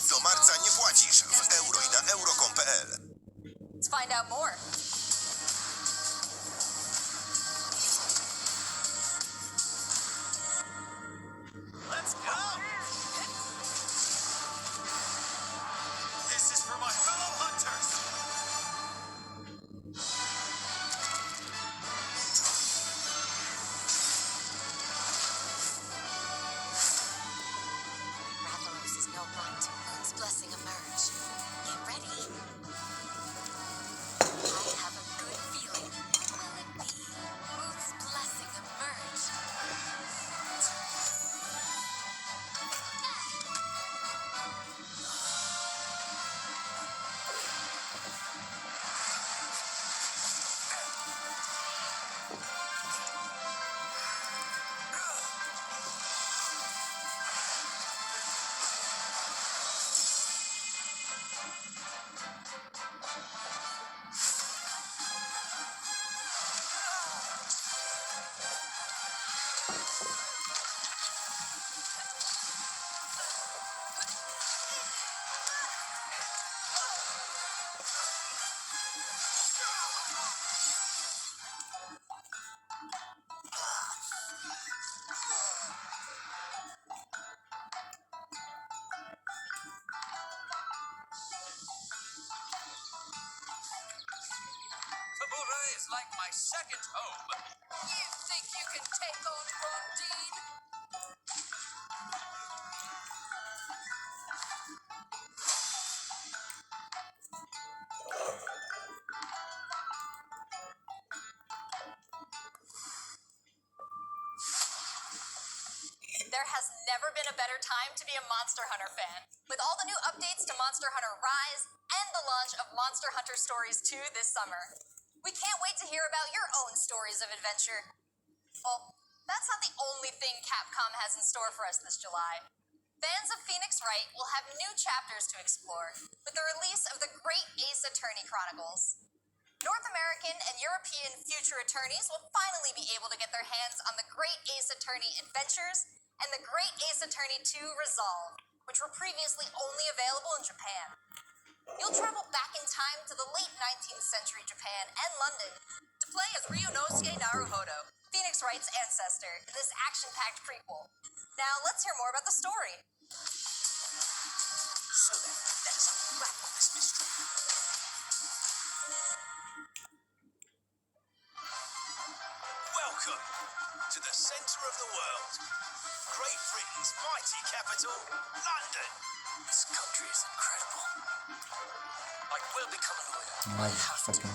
Do marca nie płacisz w euro i na euro.com.pl. Let's find out more. Let's go! This is for my fellow hunters! Rathalos is no want. Moon's blessing emerge. Get ready. I have a good feeling. What will it be? Moon's blessing emerge. Tabora is like my second home. You think you can take on Rondine? There has never been a better time to be a Monster Hunter fan. With all the new updates to Monster Hunter Rise and the launch of Monster Hunter Stories 2 this summer. We can't wait to hear about your own stories of adventure. Well, that's not the only thing Capcom has in store for us this July. Fans of Phoenix Wright will have new chapters to explore with the release of the Great Ace Attorney Chronicles. North American and European future attorneys will finally be able to get their hands on the Great Ace Attorney Adventures and the Great Ace Attorney 2 Resolve, which were previously only available in Japan. You'll travel back in time to the late 19th century Japan and London to play as Ryunosuke Naruhodo, Phoenix Wright's ancestor, in this action-packed prequel. Now, let's hear more about the story. So then, let us unravel this mystery. Welcome to the center of the world. Great Britain's mighty capital, London. This country is incredible. I will become a lawyer. I have to.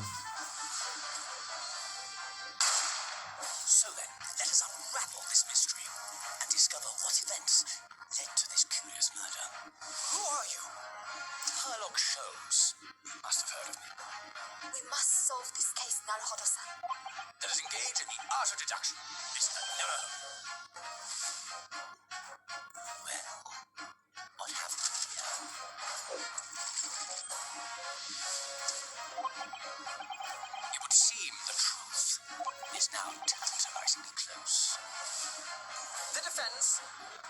So then, let us unravel this mystery and discover what events led to this curious murder. Who are you? Dialogue shows. You must have heard of me. We must solve this case, Naruhodo-san. Let us engage in the art of deduction, Mr. Naraho. Well, what happened here? It would seem the truth is now tantalizingly close. The defense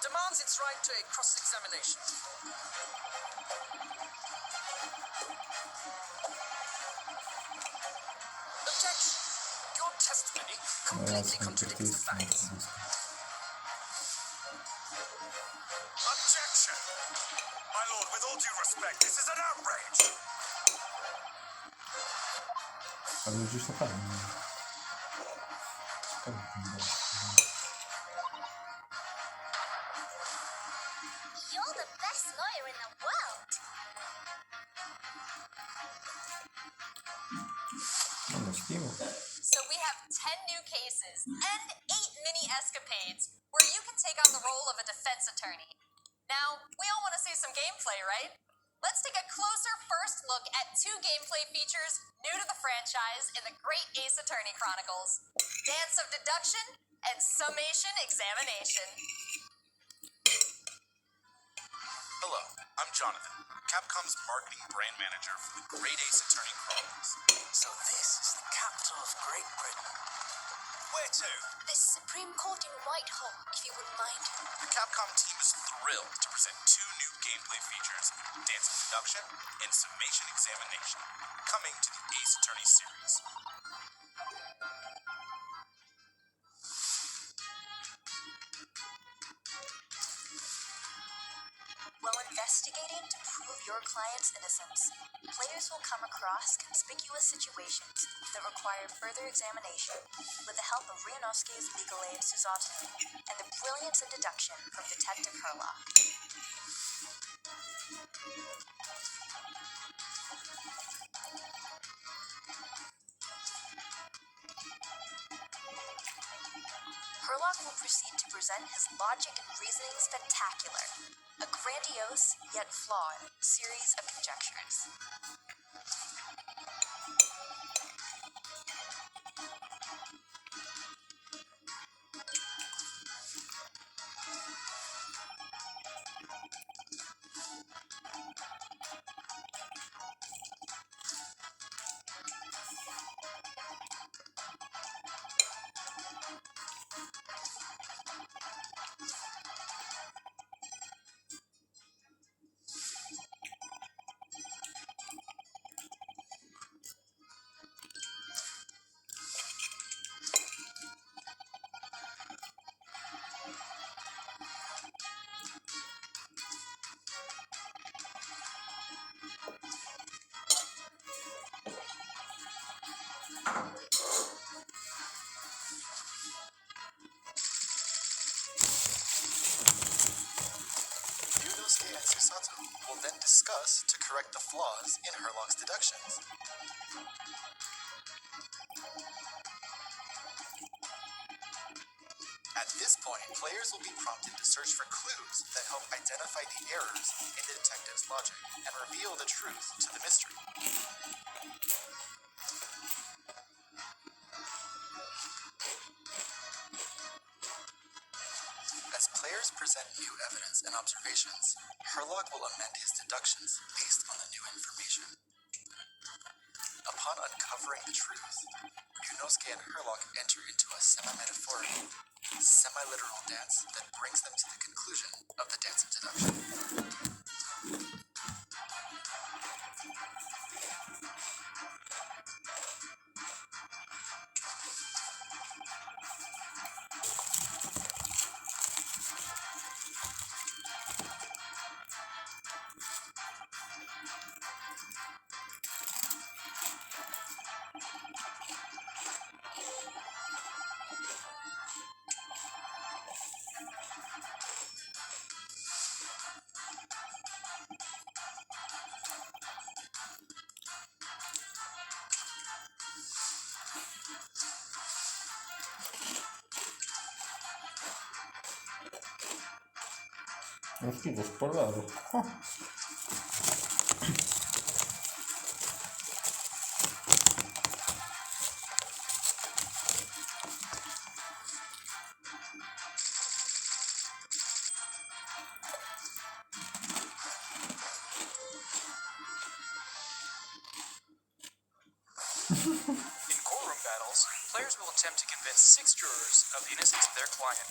demands its right to a cross-examination. Objection! Your testimony completely contradicts the facts. Objection! My lord, with all due respect, this is an outrage! Ale gdzieś to padło. You're the best lawyer in the world. So we have 10 new cases and 8 mini escapades where you can take on the role of a defense attorney. Now, we all want to see some gameplay, right? Let's take a closer first look at 2 gameplay features new to the franchise in the Great Ace Attorney Chronicles: Dance of Deduction and Summation Examination. Hello, I'm Jonathan, Capcom's marketing brand manager for the Great Ace Attorney Chronicles. So this is the capital of Great Britain. Where to? The Supreme Court in Whitehall, if you wouldn't mind. The Capcom team is thrilled to present 2 new gameplay features, Dance of Deduction and Summation Examination, coming to the Ace Attorney series. While investigating to prove your client's innocence, players will come across conspicuous situations that require further examination with the help of Ryunosuke's legal aid Suzato and the brilliance of deduction from Detective Herlock. Herlock will proceed to present his logic and reasoning spectacular, a grandiose yet flawed series of conjectures. Ryunosuke and Susato will then discuss to correct the flaws in Herlock's deductions. At this point, players will be prompted to search for clues that help identify the errors in the detective's logic and reveal the truth to the mystery. As players present new evidence and observations, Herlock will amend his deductions based on the new information. Upon uncovering the truth, Ryunosuke and Herlock enter into a semi-metaphorical, semi-literal dance that brings them to the conclusion of the dance of deduction. No figo spoilerów. In courtroom battles, players will attempt to convince 6 jurors of the innocence of their client.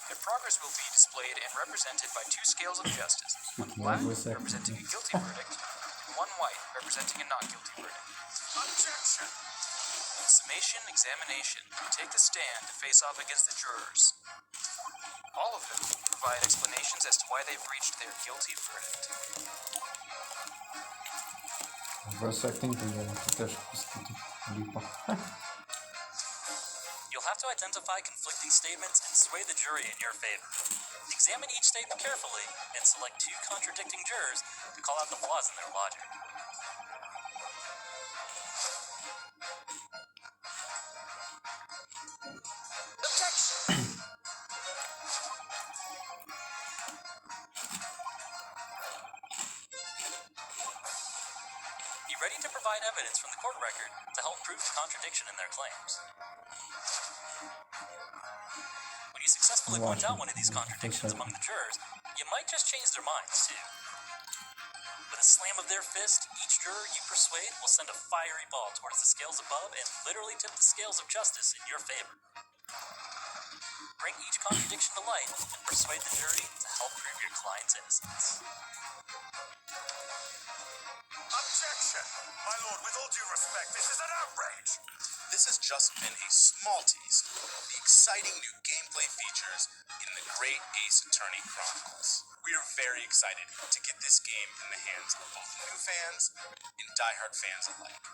Their progress will be displayed and represented by 2 scales of justice, one black representing a guilty verdict, and one white representing a not guilty verdict. Objection! In summation examination, take the stand to face off against the jurors. All of them provide explanations as to why they've reached their guilty verdict. Voice acting to też lipa. You'll have to identify conflicting statements and sway the jury in your favor. Examine each statement carefully and select 2 contradicting jurors to call out the flaws in their logic. Objection! Be ready to provide evidence from the court record to help prove the contradiction in their claims. When you successfully point out one of these contradictions among the jurors, you might just change their minds too. With a slam of their fist, each juror you persuade will send a fiery ball towards the scales above and literally tip the scales of justice in your favor. Bring each contradiction to light and persuade the jury to help prove your client's innocence. Objection! My lord, with all due respect, this is an outrage! This has just been a small tease of the exciting new gameplay features in the Great Ace Attorney Chronicles. We are very excited to get this game in the hands of both new fans and diehard fans alike.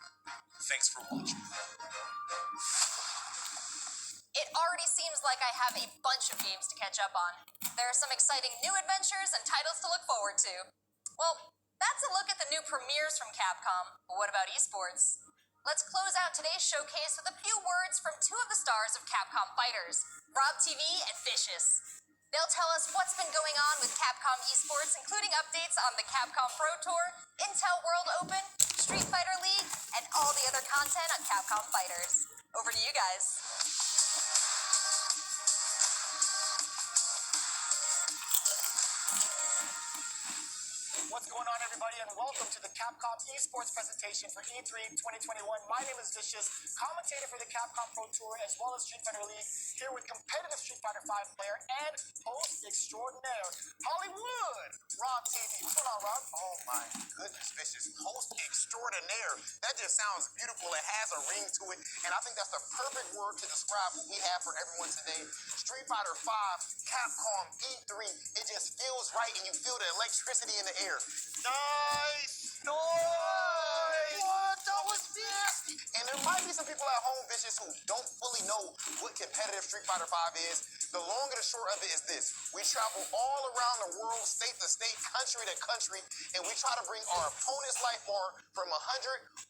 Thanks for watching. It already seems like I have a bunch of games to catch up on. There are some exciting new adventures and titles to look forward to. Well, that's a look at the new premieres from Capcom. But what about esports? Let's close out today's showcase with a few words from two of the stars of Capcom Fighters, Rob TV and Vicious. They'll tell us what's been going on with Capcom Esports, including updates on the Capcom Pro Tour, Intel World Open, Street Fighter League, and all the other content on Capcom Fighters. Over to you guys. What's going on, everybody, and welcome to the Capcom Esports presentation for E3 2021. My name is Vicious, commentator for the Capcom Pro Tour as well as Street Fighter League, here with competitive Street Fighter V player and host extraordinaire, Hollywood, Rob TV. What's going on, Rob? Oh my goodness, Vicious. Host extraordinaire. That just sounds beautiful. It has a ring to it, and I think that's the perfect word to describe what we have for everyone today. Street Fighter V, Capcom, E3. It just feels right, and you feel the electricity in the air. Nice! What? That was nasty! And there might be some people at home, Vicious, who don't fully know what competitive Street Fighter V is. The long and the short of it is this. We travel all around the world, state to state, country to country, and we try to bring our opponent's life bar from 100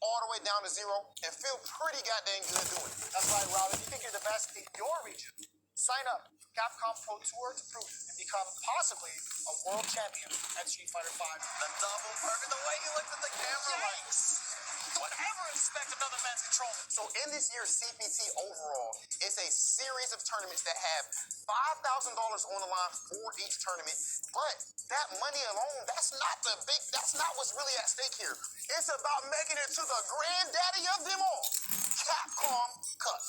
all the way down to 0 and feel pretty goddamn good doing it. That's right, Rob. If you think you're the best in your region, sign up Capcom Pro Tour to prove it and become possibly a world champion at Street Fighter V. The double perfect, the way you looked at the camera, like, Don't ever expect another man's control. So in this year's CPT overall, it's a series of tournaments that have $5,000 on the line for each tournament. But that money alone, that's not what's really at stake here. It's about making it to the granddaddy of them all, Capcom Cup.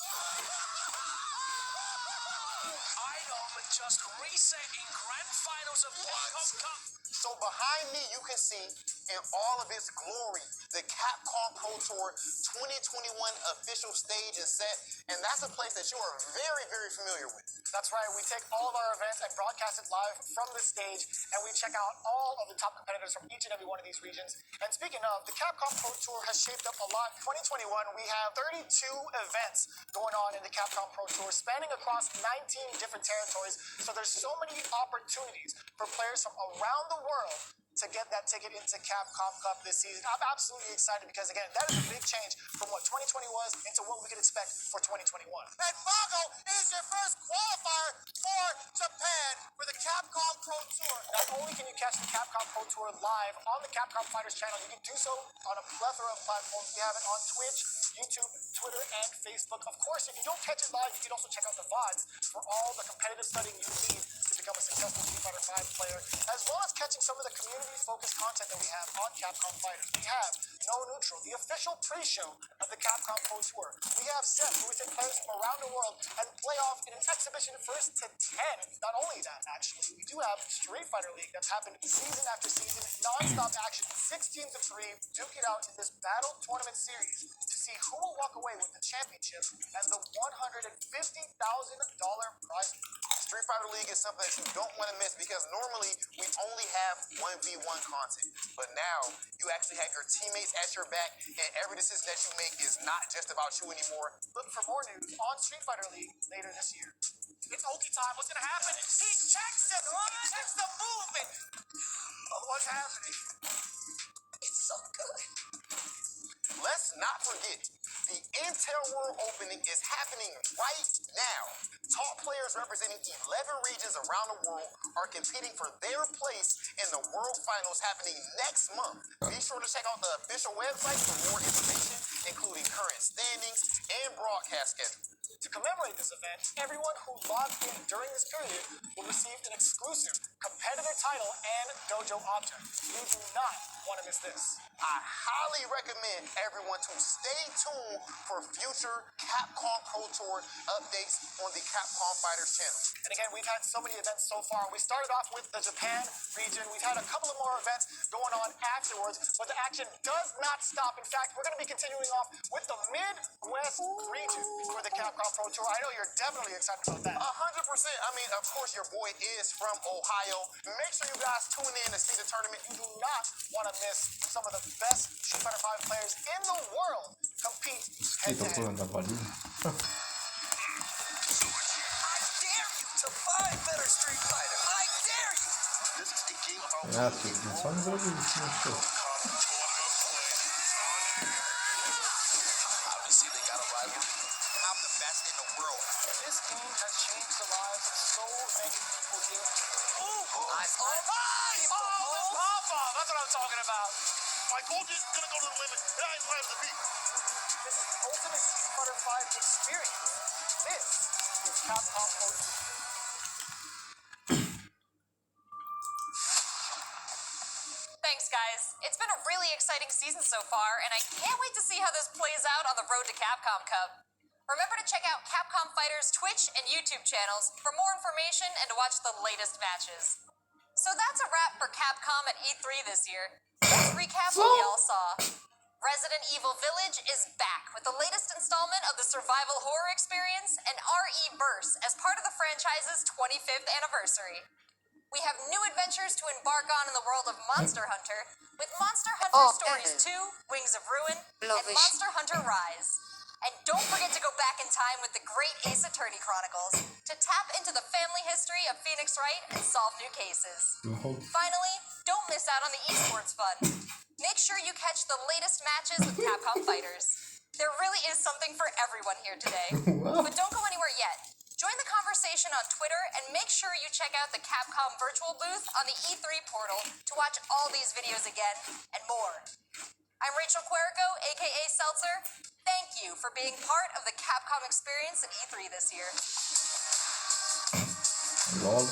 Just reset in grand finals of Capcom Cup. So behind me, you can see in all of its glory, the Capcom Pro Tour 2021 official stage and set, and that's a place that you are very, very familiar with. That's right. We take all of our events and broadcast it live from this stage, and we check out all of the top competitors from each and every one of these regions. And speaking of, the Capcom Pro Tour has shaped up a lot. 2021, we have 32 events going on in the Capcom Pro Tour, spanning across 19 different territories. So there's so many opportunities for players from around the world to get that ticket into Capcom Cup this season. I'm absolutely excited because, again, that is a big change from what 2020 was into what we can expect for 2021. And Fargo is your first qualifier for Japan for the Capcom Pro Tour. Not only can you catch the Capcom Pro Tour live on the Capcom Fighters channel, you can do so on a plethora of platforms. We have it on Twitch, YouTube, Twitter, and Facebook. Of course, if you don't catch it live, you can also check out the VODs for all the competitive studying you need to become a successful Street Fighter V player, as well as catching some of the community-focused content that we have on Capcom Fighters. We have No Neutral, the official pre-show of the Capcom Pro Tour. We have Set, where we take players from around the world and play off in an exhibition first to 10. Not only that, actually, we do have Street Fighter League that's happened season after season, non-stop action, 16 to 3, duke it out in this battle tournament series to see who will walk away with the championship and the $150,000 prize. Street Fighter League is something that you don't want to miss because normally we only have 1v1 content. But now you actually have your teammates at your back, and every decision that you make is not just about you anymore. Look for more news on Street Fighter League later this year. It's Oki time. What's going to happen? He checks it! He checks the movement! What's happening? It's so good. Let's not forget, the Intel World Opening is happening right now. Top players representing 11 regions around the world are competing for their place in the World Finals happening next month. Be sure to check out the official website for more information, including current standings and broadcast schedule. To commemorate this event, everyone who logged in during this period will receive an exclusive competitor title and dojo object. You do not want to miss this. I highly recommend everyone to stay tuned for future Capcom Pro Tour updates on the Capcom Fighters channel. And again, we've had so many events so far. We started off with the Japan region. We've had a couple of more events going on afterwards, but the action does not stop. In fact, we're going to be continuing off with the Midwest region for the Capcom Pro Tour. I know you're definitely excited about that. 100%. I mean, of course, your boy is from Ohio. Make sure you guys tune in to see the tournament. You do not want to miss some of the best Street Fighter V players in the world compete I to byłem zawalili. I dare you to find better Street Fighter. I dare you. This is a game about Ja tu, no co oni zrobili? No co? Obviously, they got a rivalry. I'm the best in the world. This game has changed the lives of so many people here. Eyes on Papa! That's what I'm talking about. My goal is gonna go to the limit, and I ain't glad to beat. This is the ultimate Street Fighter V experience. This is Capcom Pro Tour. Thanks, guys. It's been a really exciting season so far, and I can't wait to see how this plays out on the road to Capcom Cup. Remember to check out Capcom Fighters' Twitch and YouTube channels for more information and to watch the latest matches. So that's a wrap for Capcom at E3 this year. Let's recap what we all saw. Resident Evil Village is back with the latest installment of the survival horror experience and RE Verse as part of the franchise's 25th anniversary. We have new adventures to embark on in the world of Monster Hunter with Monster Hunter Stories 2, Wings of Ruin, and Monster Hunter Rise. And don't forget to go back in time with the great Ace Attorney Chronicles to tap into the family history of Phoenix Wright and solve new cases. Finally, don't miss out on the esports fun. Make sure you catch the latest matches with Capcom Fighters. There really is something for everyone here today. But don't go anywhere yet. Join the conversation on Twitter and make sure you check out the Capcom virtual booth on the E3 portal to watch all these videos again and more. I'm Rachel Querico, aka Seltzer. Thank you for being part of the Capcom experience at E3 this year. Lol.